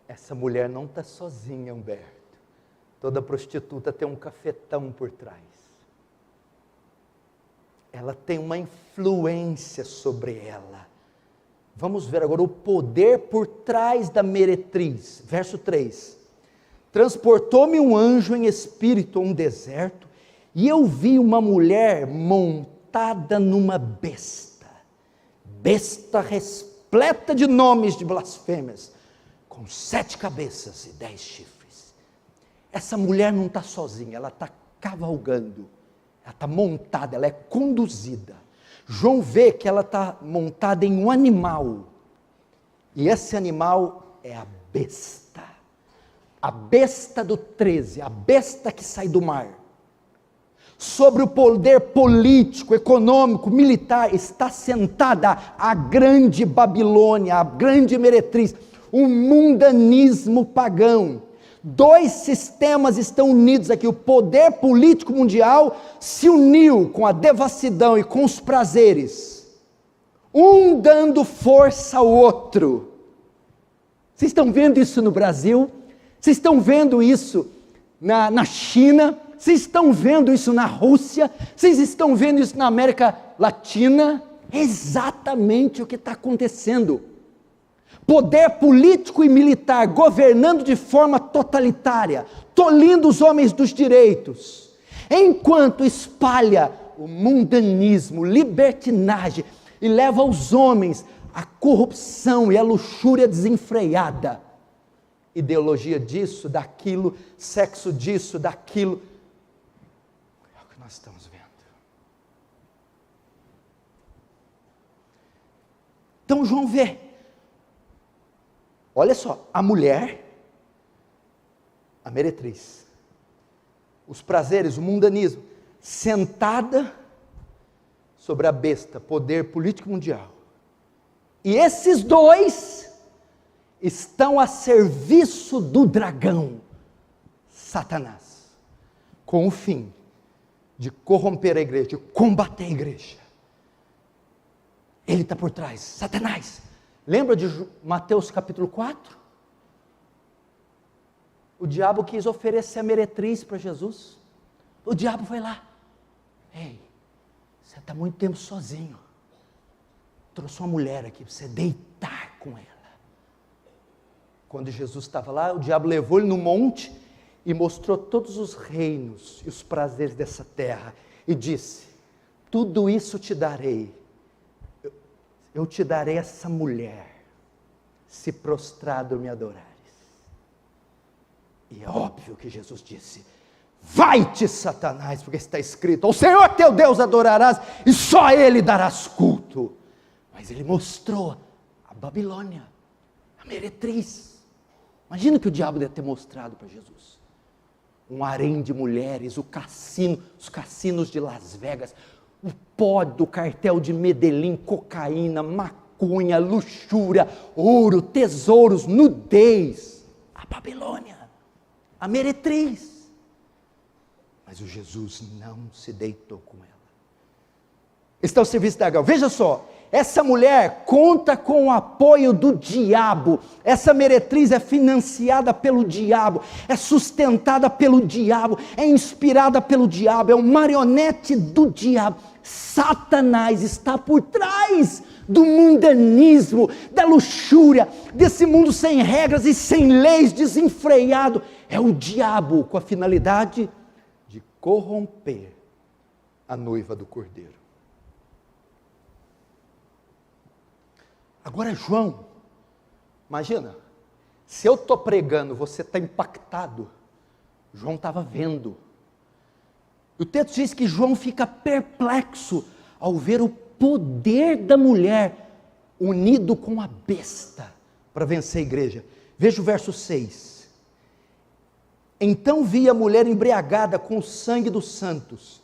Essa mulher não está sozinha, Humberto. Toda prostituta tem um cafetão por trás. Ela tem uma influência sobre ela. Vamos ver agora o poder por trás da meretriz. Verso 3. Transportou-me um anjo em espírito a um deserto, e eu vi uma mulher montada numa besta. Besta repleta de nomes de blasfêmias, com 7 cabeças e 10 chifres. Essa mulher não está sozinha, ela está cavalgando, ela está montada, ela é conduzida. João vê que ela está montada em um animal, e esse animal é a besta do 13, a besta que sai do mar. Sobre o poder político, econômico, militar, está sentada a grande Babilônia, a grande meretriz, o mundanismo pagão. 2 sistemas estão unidos aqui. O poder político mundial se uniu com a devassidão e com os prazeres, um dando força ao outro. Vocês estão vendo isso no Brasil? Vocês estão vendo isso na China? Vocês estão vendo isso na Rússia? Vocês estão vendo isso na América Latina? É exatamente o que está acontecendo. Poder político e militar governando de forma totalitária, tolhindo os homens dos direitos, enquanto espalha o mundanismo, libertinagem, e leva os homens à corrupção e à luxúria desenfreada. Ideologia disso, daquilo, sexo disso, daquilo. É o que nós estamos vendo. Então João vê, olha só, a mulher, a meretriz, os prazeres, o mundanismo, sentada sobre a besta, poder político mundial. E esses dois estão a serviço do dragão, Satanás, com o fim de corromper a igreja, de combater a igreja. Ele está por trás, Satanás. Lembra de Mateus capítulo 4? O diabo quis oferecer a meretriz para Jesus. O diabo foi lá. Ei, você está muito tempo sozinho. Trouxe uma mulher aqui para você deitar com ela. Quando Jesus estava lá, o diabo levou ele no monte e mostrou todos os reinos e os prazeres dessa terra. E disse, tudo isso te darei. Eu te darei essa mulher, se prostrado me adorares. E é óbvio que Jesus disse, vai-te Satanás, porque está escrito, ao Senhor teu Deus adorarás, e só a Ele darás culto. Mas Ele mostrou a Babilônia, a meretriz. Imagina o que o diabo deve ter mostrado para Jesus. Um harém de mulheres, o cassino, os cassinos de Las Vegas, o pó do cartel de Medellín, cocaína, maconha, luxúria, ouro, tesouros, nudez. A Babilônia, a meretriz. Mas o Jesus não se deitou com ela. Está ao serviço da dragão. Veja só, essa mulher conta com o apoio do diabo. Essa meretriz é financiada pelo diabo, é sustentada pelo diabo, é inspirada pelo diabo, é um marionete do diabo. Satanás está por trás do mundanismo, da luxúria, desse mundo sem regras e sem leis, desenfreado. É o diabo com a finalidade de corromper a noiva do Cordeiro. Agora, João, imagina, se eu estou pregando, você está impactado. João estava vendo. O texto diz que João fica perplexo ao ver o poder da mulher unido com a besta para vencer a igreja. Veja o verso 6. Então vi a mulher embriagada com o sangue dos santos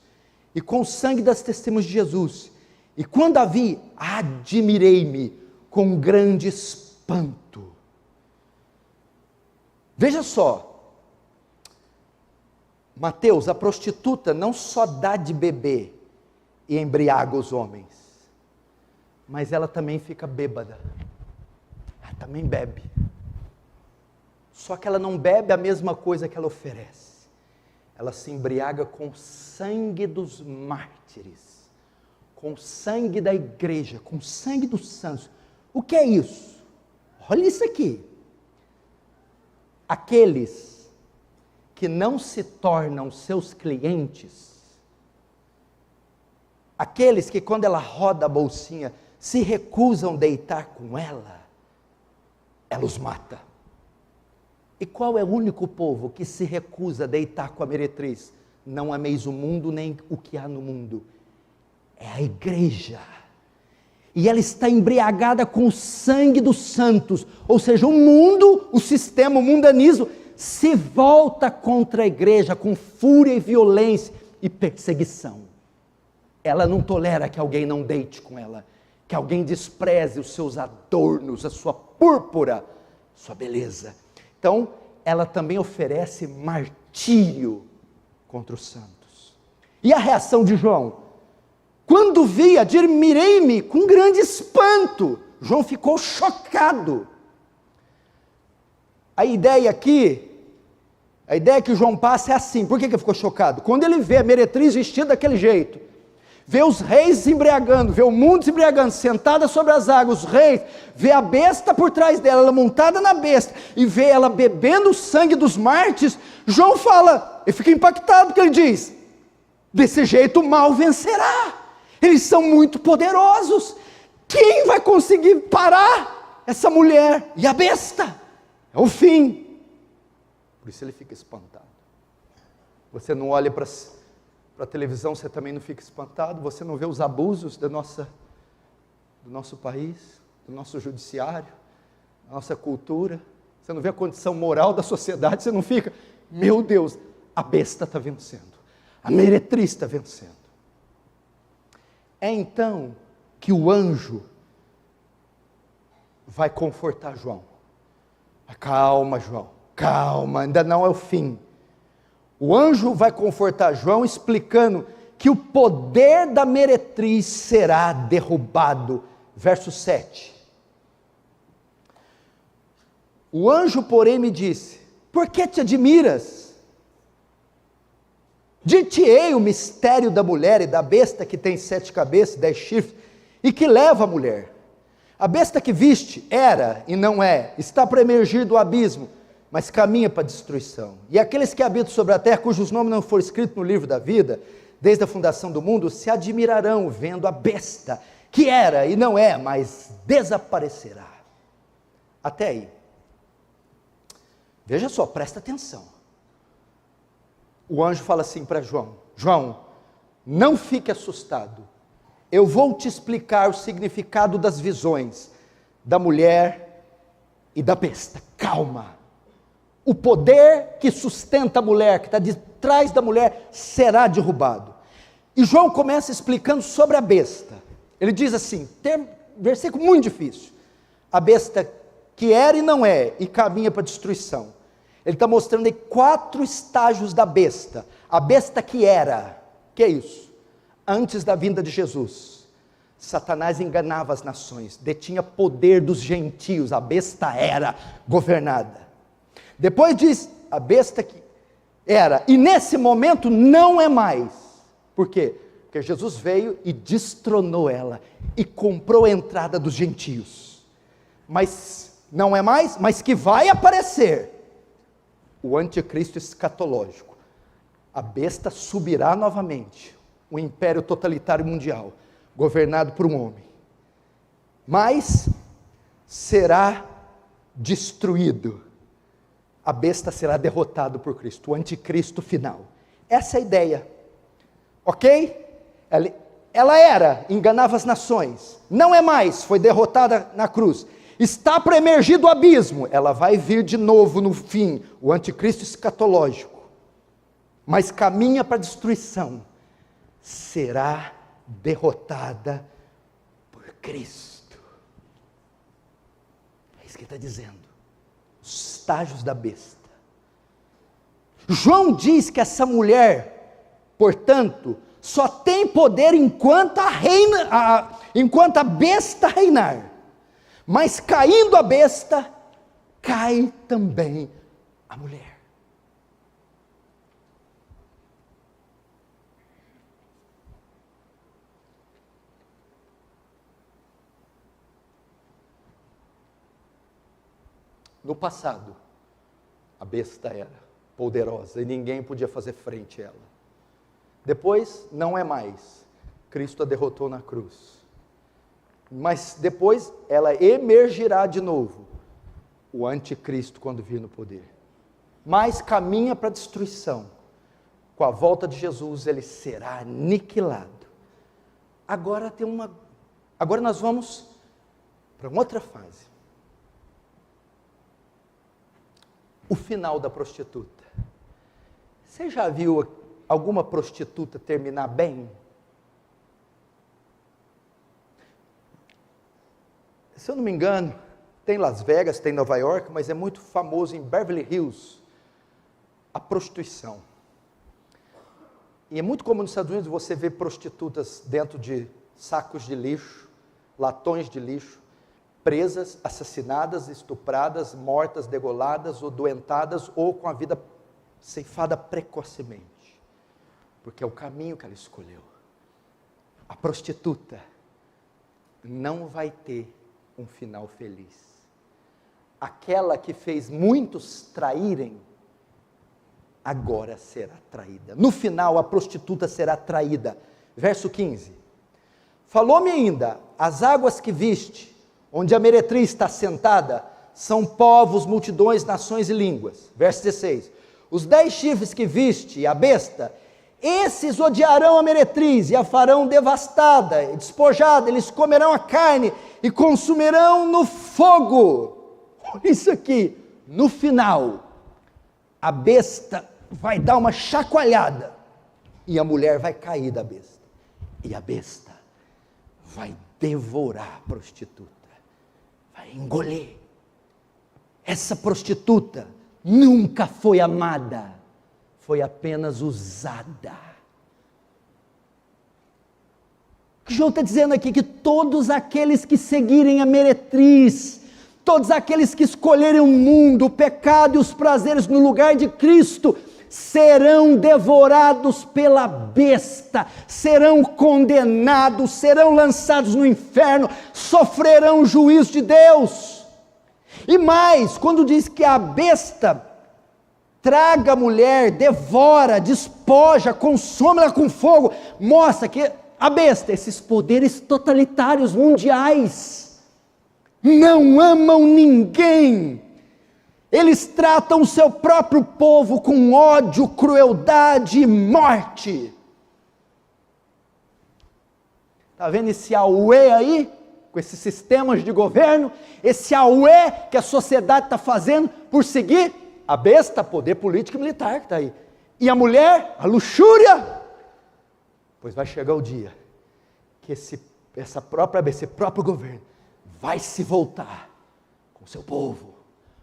e com o sangue das testemunhas de Jesus. E quando a vi, admirei-me com grande espanto. Veja só, Mateus, a prostituta não só dá de beber e embriaga os homens, mas ela também fica bêbada, ela também bebe, só que ela não bebe a mesma coisa que ela oferece, ela se embriaga com o sangue dos mártires, com o sangue da igreja, com o sangue dos santos. O que é isso? Olha isso aqui. Aqueles que não se tornam seus clientes, aqueles que quando ela roda a bolsinha, se recusam deitar com ela, ela os mata. E qual é o único povo que se recusa a deitar com a meretriz? Não ameis o mundo, nem o que há no mundo. É a igreja. E ela está embriagada com o sangue dos santos, ou seja, o mundo, o sistema, o mundanismo, se volta contra a igreja com fúria e violência e perseguição. Ela não tolera que alguém não deite com ela, que alguém despreze os seus adornos, a sua púrpura, sua beleza. Então, ela também oferece martírio contra os santos. E a reação de João? Quando vi, admirei-me com grande espanto. João ficou chocado. A ideia que o João passa é assim. Por que ele ficou chocado? Quando ele vê a meretriz vestida daquele jeito, vê os reis se embriagando, vê o mundo se embriagando, sentada sobre as águas, os reis, vê a besta por trás dela, ela montada na besta, e vê ela bebendo o sangue dos mártires, João fala, ele fica impactado, porque ele diz, desse jeito o mal vencerá, eles são muito poderosos, quem vai conseguir parar essa mulher e a besta? É o fim. Por isso ele fica espantado. Você não olha para a televisão, você também não fica espantado? Você não vê os abusos do nosso país? do nosso judiciário, da nossa cultura, você não vê a condição moral da sociedade, você não fica, meu Deus, a besta está vencendo, a meretriz está vencendo. É então que o anjo vai confortar João. Calma, João, calma, ainda não é o fim. O anjo vai confortar João explicando que o poder da meretriz será derrubado. Verso 7. O anjo, porém, me disse: por que te admiras? Dir-te-ei o mistério da mulher e da besta que tem 7 cabeças e 10 chifres, e que leva a mulher. A besta que viste era e não é, está para emergir do abismo, mas caminha para a destruição. E aqueles que habitam sobre a terra, cujos nomes não foram escritos no livro da vida, desde a fundação do mundo, se admirarão vendo a besta, que era e não é, mas desaparecerá. Até aí. Veja só, presta atenção. O anjo fala assim para João: João, não fique assustado. Eu vou te explicar o significado das visões da mulher e da besta. Calma. O poder que sustenta a mulher, que está de trás da mulher, será derrubado. E João começa explicando sobre a besta. Ele diz assim, versículo muito difícil. A besta que era e não é, e caminha para a destruição. Ele está mostrando aí 4 estágios da besta. A besta que era, que é isso? Antes da vinda de Jesus, Satanás enganava as nações, detinha poder dos gentios, a besta era governada. Depois diz, a besta que era, e nesse momento não é mais. Por quê? Porque Jesus veio e destronou ela, e comprou a entrada dos gentios. Mas não é mais, mas que vai aparecer o anticristo escatológico. A besta subirá novamente, o império totalitário mundial, governado por um homem, mas será destruído. A besta será derrotada por Cristo, o anticristo final. Essa é a ideia, ok? Ela era, enganava as nações, não é mais, foi derrotada na cruz, está para emergir do abismo, ela vai vir de novo no fim, o anticristo escatológico, mas caminha para a destruição, será derrotada por Cristo. É isso que ele está dizendo. Os estágios da besta. João diz que essa mulher, portanto, só tem poder enquanto a besta reinar. Mas caindo a besta, cai também a mulher. No passado, a besta era poderosa e ninguém podia fazer frente a ela. Depois, não é mais. Cristo a derrotou na cruz. Mas depois, ela emergirá de novo. O anticristo, quando vir no poder. Mas caminha para a destruição. Com a volta de Jesus, ele será aniquilado. Agora nós vamos para uma outra fase. O final da prostituta. Você já viu alguma prostituta terminar bem? Se eu não me engano, tem Las Vegas, tem Nova York, mas é muito famoso em Beverly Hills, a prostituição. E é muito comum nos Estados Unidos você ver prostitutas dentro de sacos de lixo, latões de lixo, presas, assassinadas, estupradas, mortas, degoladas, ou doentadas, ou com a vida ceifada precocemente, porque é o caminho que ela escolheu. A prostituta não vai ter um final feliz. Aquela que fez muitos traírem, agora será traída. No final, a prostituta será traída. Verso 15. Falou-me ainda, as águas que viste, onde a meretriz está sentada, são povos, multidões, nações e línguas. Verso 16. Os 10 chifres que viste, a besta, esses odiarão a meretriz e a farão devastada e despojada, eles comerão a carne e consumirão no fogo. Olha isso aqui, no final, a besta vai dar uma chacoalhada e a mulher vai cair da besta, e a besta vai devorar a prostituta, vai engolir. Essa prostituta nunca foi amada, foi apenas usada. O que João está dizendo aqui? Que todos aqueles que seguirem a meretriz, todos aqueles que escolherem o mundo, o pecado e os prazeres no lugar de Cristo, serão devorados pela besta, serão condenados, serão lançados no inferno, sofrerão o juízo de Deus. E mais, quando diz que a besta traga a mulher, devora, despoja, consome-la com fogo, mostra que a besta, esses poderes totalitários mundiais, não amam ninguém. Eles tratam o seu próprio povo com ódio, crueldade e morte. Está vendo esse auê aí? Com esses sistemas de governo, esse auê que a sociedade está fazendo por seguir a besta, poder político e militar que está aí. E a mulher, a luxúria. Pois vai chegar o dia que esse próprio governo vai se voltar com o seu povo.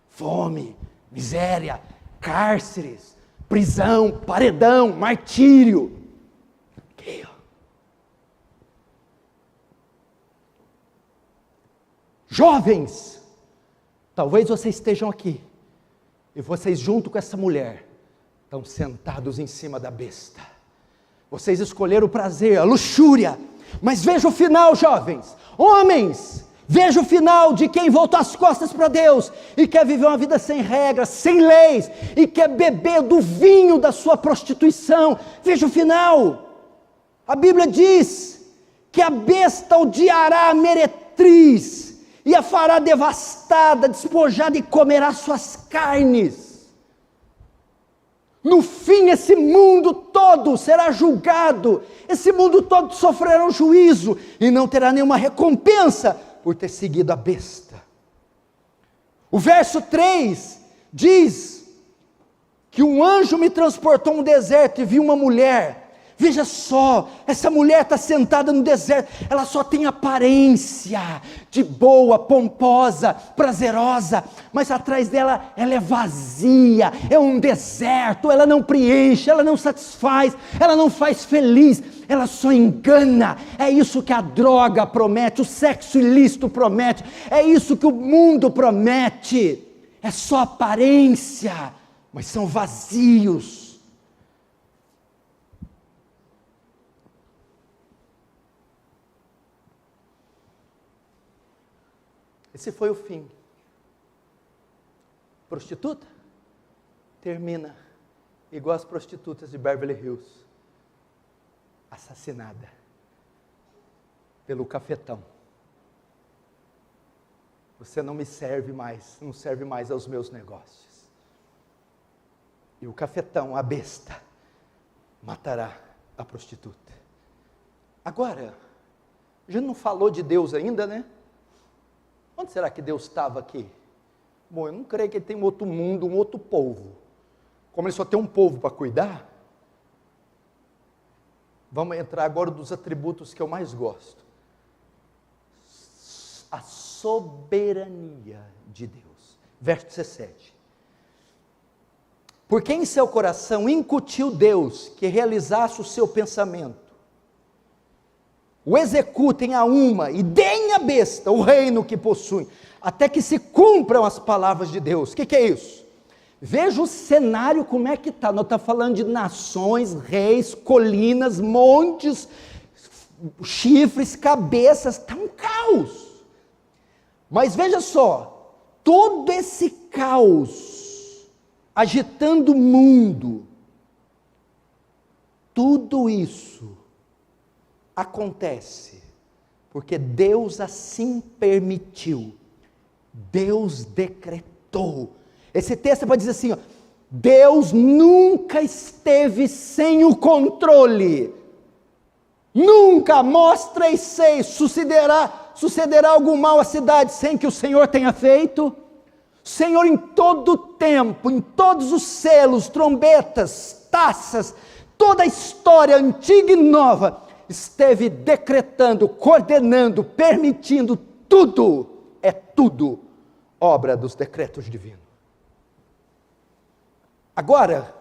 Fome, miséria, cárceres, prisão, paredão, martírio. Aqui, ó. Jovens, talvez vocês estejam aqui, e vocês junto com essa mulher, estão sentados em cima da besta. Vocês escolheram o prazer, a luxúria, mas veja o final, jovens, homens, veja o final de quem voltou as costas para Deus, e quer viver uma vida sem regras, sem leis, e quer beber do vinho da sua prostituição. Veja o final, a Bíblia diz, que a besta odiará a meretriz, e a fará devastada, despojada, e comerá suas carnes. No fim, esse mundo todo será julgado, esse mundo todo sofrerá um juízo, e não terá nenhuma recompensa, por ter seguido a besta. O verso 3 diz, que um anjo me transportou a um deserto, e vi uma mulher. Veja só, essa mulher está sentada no deserto, ela só tem aparência de boa, pomposa, prazerosa, mas atrás dela, ela é vazia, é um deserto, ela não preenche, ela não satisfaz, ela não faz feliz, ela só engana. É isso que a droga promete, o sexo ilícito promete, é isso que o mundo promete, é só aparência, mas são vazios. Esse foi o fim. Prostituta? Termina igual as prostitutas de Beverly Hills, assassinada pelo cafetão. Você não me serve mais, não serve mais aos meus negócios. E o cafetão, a besta, matará a prostituta. Agora, a gente não falou de Deus ainda, né? Onde será que Deus estava aqui? Bom, eu não creio que ele tem um outro mundo, um outro povo. Como ele só tem um povo para cuidar, vamos entrar agora dos atributos que eu mais gosto. A soberania de Deus. Verso 17. Porque em seu coração incutiu Deus que realizasse o seu pensamento. O executem a uma e deem à besta o reino que possuem, até que se cumpram as palavras de Deus. O que é isso? Veja o cenário como é que está. Nós estamos falando de nações, reis, colinas, montes, chifres, cabeças, está um caos. Mas veja só, todo esse caos, agitando o mundo, tudo isso acontece porque Deus assim permitiu, Deus decretou. Esse texto pode dizer assim, ó, Deus nunca esteve sem o controle. Nunca, mostra e sei, sucederá algum mal à cidade sem que o Senhor tenha feito? Senhor, em todo o tempo, em todos os selos, trombetas, taças, toda a história antiga e nova, esteve decretando, coordenando, permitindo, tudo, é tudo obra dos decretos divinos. Agora,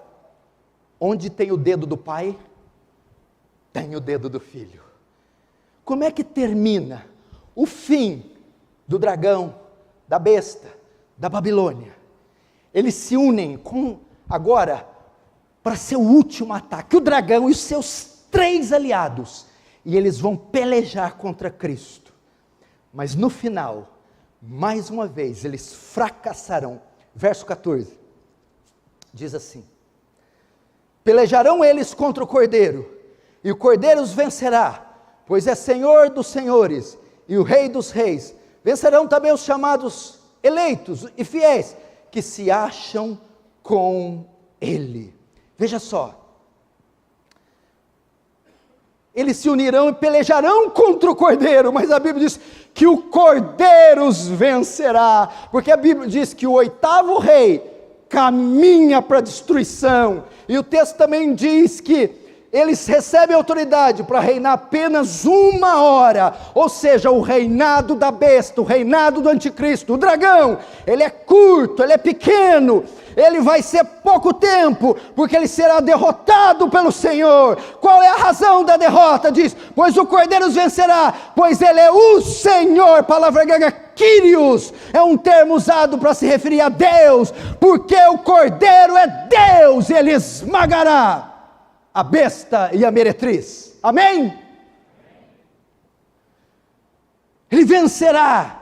onde tem o dedo do Pai, tem o dedo do Filho. Como é que termina o fim do dragão, da besta, da Babilônia? Eles se unem agora para ser o último ataque, o dragão e os seus 3 aliados, e eles vão pelejar contra Cristo, mas no final, mais uma vez, eles fracassarão. Verso 14, diz assim: pelejarão eles contra o Cordeiro, e o Cordeiro os vencerá, pois é Senhor dos senhores, e o Rei dos reis. Vencerão também os chamados eleitos e fiéis, que se acham com Ele. Veja só, eles se unirão e pelejarão contra o Cordeiro, mas a Bíblia diz que o Cordeiro os vencerá, porque a Bíblia diz que o 8º rei caminha para a destruição, e o texto também diz que eles recebem autoridade para reinar apenas 1 hora, ou seja, o reinado da besta, o reinado do anticristo, o dragão, ele é curto, ele é pequeno, ele vai ser pouco tempo, porque ele será derrotado pelo Senhor. Qual é a razão da derrota? Diz, pois o Cordeiro os vencerá, pois ele é o Senhor. Palavra grega Kyrios, é um termo usado para se referir a Deus, porque o Cordeiro é Deus, e ele esmagará a besta e a meretriz. Amém? Ele vencerá.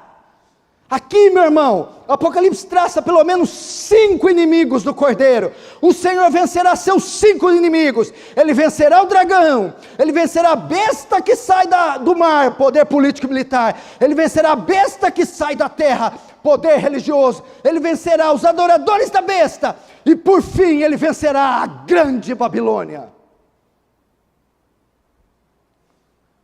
Aqui, meu irmão, o Apocalipse traça pelo menos 5 inimigos do Cordeiro. O Senhor vencerá seus 5 inimigos. Ele vencerá o dragão, ele vencerá a besta que sai do mar, poder político e militar. Ele vencerá a besta que sai da terra, poder religioso. Ele vencerá os adoradores da besta, e por fim ele vencerá a grande Babilônia.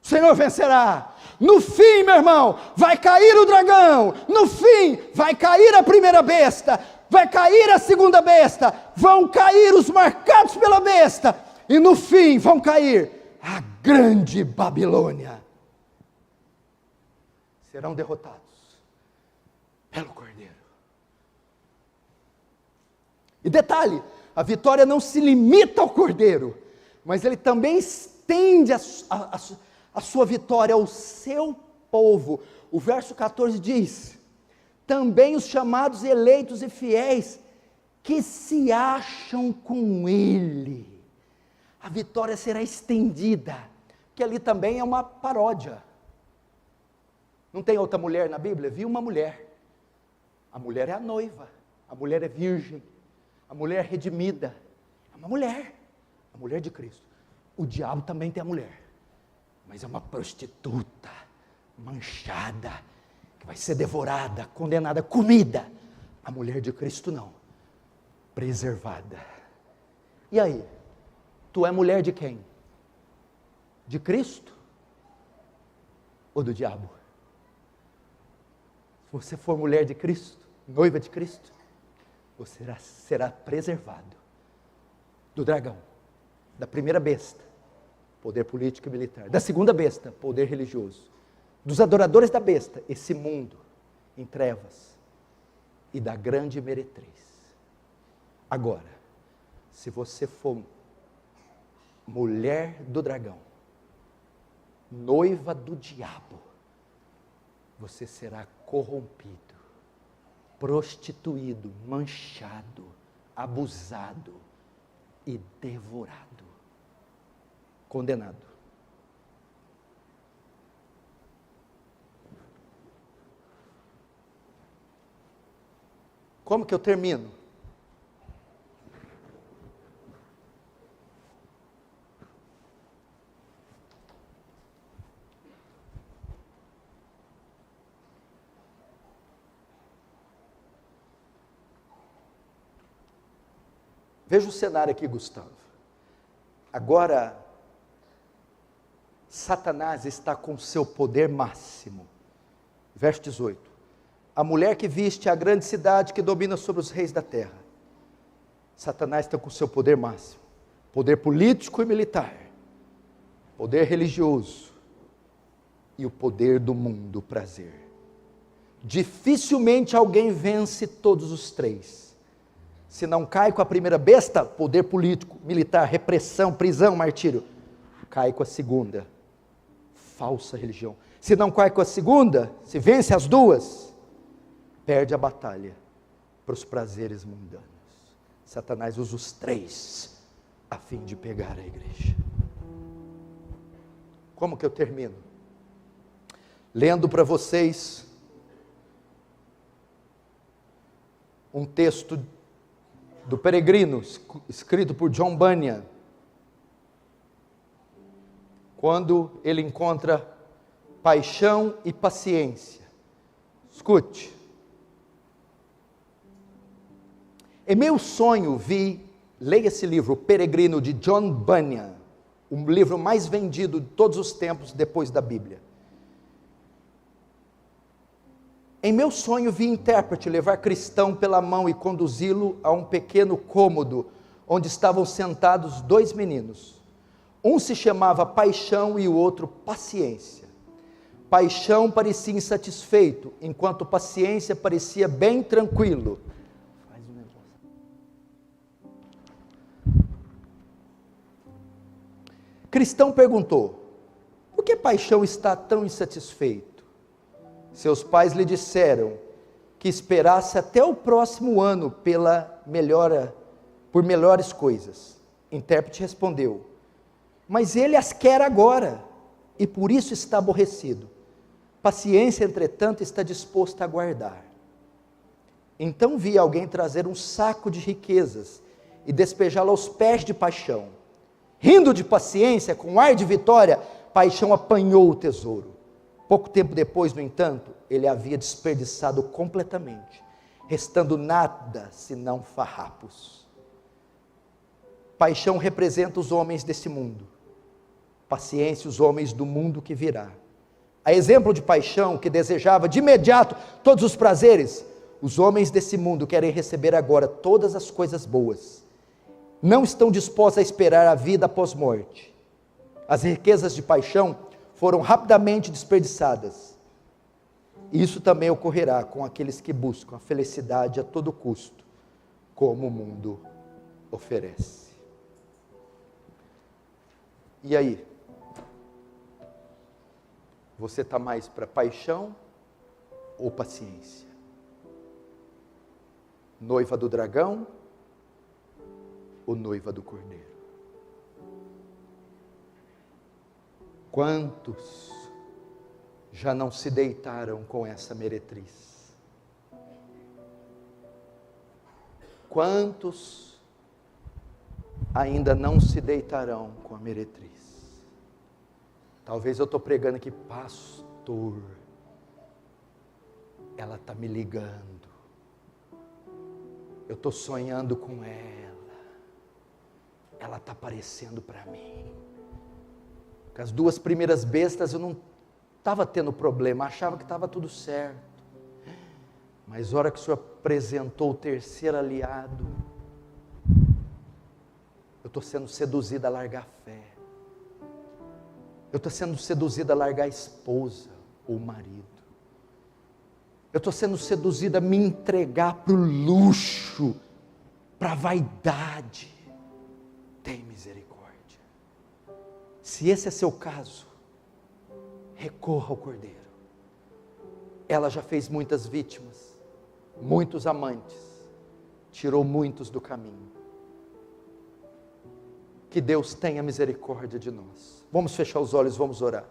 O Senhor vencerá. No fim, meu irmão, vai cair o dragão. No fim, vai cair a primeira besta. Vai cair a segunda besta. Vão cair os marcados pela besta. E no fim, vão cair a grande Babilônia. Serão derrotados pelo Cordeiro. E detalhe, a vitória não se limita ao Cordeiro, mas ele também estende a sua vitória ao seu povo. O verso 14 diz: também os chamados eleitos e fiéis, que se acham com Ele. A vitória será estendida, que ali também é uma paródia. Não tem outra mulher na Bíblia? Vi uma mulher. A mulher é a noiva, a mulher é virgem, a mulher é redimida, é uma mulher, a mulher de Cristo. O diabo também tem a mulher, mas é uma prostituta, manchada, que vai ser devorada, condenada, comida. A mulher de Cristo não, preservada. E aí, tu é mulher de quem? De Cristo? Ou do diabo? Se você for mulher de Cristo, noiva de Cristo, você será preservado do dragão, da primeira besta, poder político e militar, da segunda besta, poder religioso, dos adoradores da besta, esse mundo em trevas, e da grande meretriz. Agora, se você for mulher do dragão, noiva do diabo, você será corrompido, prostituído, manchado, abusado e devorado. Condenado. Como que eu termino? Veja o cenário aqui, Gustavo. Agora, Satanás está com seu poder máximo. Verso 18. A mulher que viste a grande cidade que domina sobre os reis da terra. Satanás está com seu poder máximo. Poder político e militar. Poder religioso. E o poder do mundo, o prazer. Dificilmente alguém vence todos os três. Se não cai com a primeira besta, poder político, militar, repressão, prisão, martírio. Cai com a segunda, falsa religião. Se não cai com a segunda, se vence as duas, perde a batalha para os prazeres mundanos. Satanás usa os três a fim de pegar a igreja. Como que eu termino? Lendo para vocês um texto do Peregrino, escrito por John Bunyan, quando ele encontra paixão e paciência. Escute. Em meu sonho leia esse livro, O Peregrino, de John Bunyan, o livro mais vendido de todos os tempos depois da Bíblia. Em meu sonho vi intérprete levar cristão pela mão e conduzi-lo a um pequeno cômodo, onde estavam sentados dois meninos. Um se chamava Paixão e o outro Paciência. Paixão parecia insatisfeito, enquanto Paciência parecia bem tranquilo. Cristão perguntou: por que Paixão está tão insatisfeito? Seus pais lhe disseram que esperasse até o próximo ano por melhores coisas. Intérprete respondeu: mas ele as quer agora, e por isso está aborrecido. Paciência, entretanto, está disposto a aguardar. Então vi alguém trazer um saco de riquezas e despejá-lo aos pés de Paixão. Rindo de Paciência, com ar de vitória, Paixão apanhou o tesouro. Pouco tempo depois, no entanto, ele havia desperdiçado completamente, restando nada senão farrapos. Paixão representa os homens desse mundo. Paciência, os homens do mundo que virá. A exemplo de Paixão, que desejava de imediato todos os prazeres, os homens desse mundo querem receber agora todas as coisas boas. Não estão dispostos a esperar a vida após morte. As riquezas de Paixão foram rapidamente desperdiçadas. Isso também ocorrerá com aqueles que buscam a felicidade a todo custo, como o mundo oferece. E aí? Você está mais para paixão ou paciência? Noiva do dragão ou noiva do cordeiro? Quantos já não se deitaram com essa meretriz? Quantos ainda não se deitarão com a meretriz? Talvez eu estou pregando aqui, pastor, ela está me ligando, eu estou sonhando com ela está aparecendo para mim. Com as duas primeiras bestas eu não estava tendo problema, achava que estava tudo certo. Mas a hora que o Senhor apresentou o terceiro aliado, eu estou sendo seduzida a largar a fé. Eu estou sendo seduzida a largar a esposa ou o marido. Eu estou sendo seduzida a me entregar para o luxo, para a vaidade. Tem misericórdia. Se esse é seu caso, recorra ao Cordeiro. Ela já fez muitas vítimas, muitos amantes, tirou muitos do caminho. Que Deus tenha misericórdia de nós. Vamos fechar os olhos, vamos orar.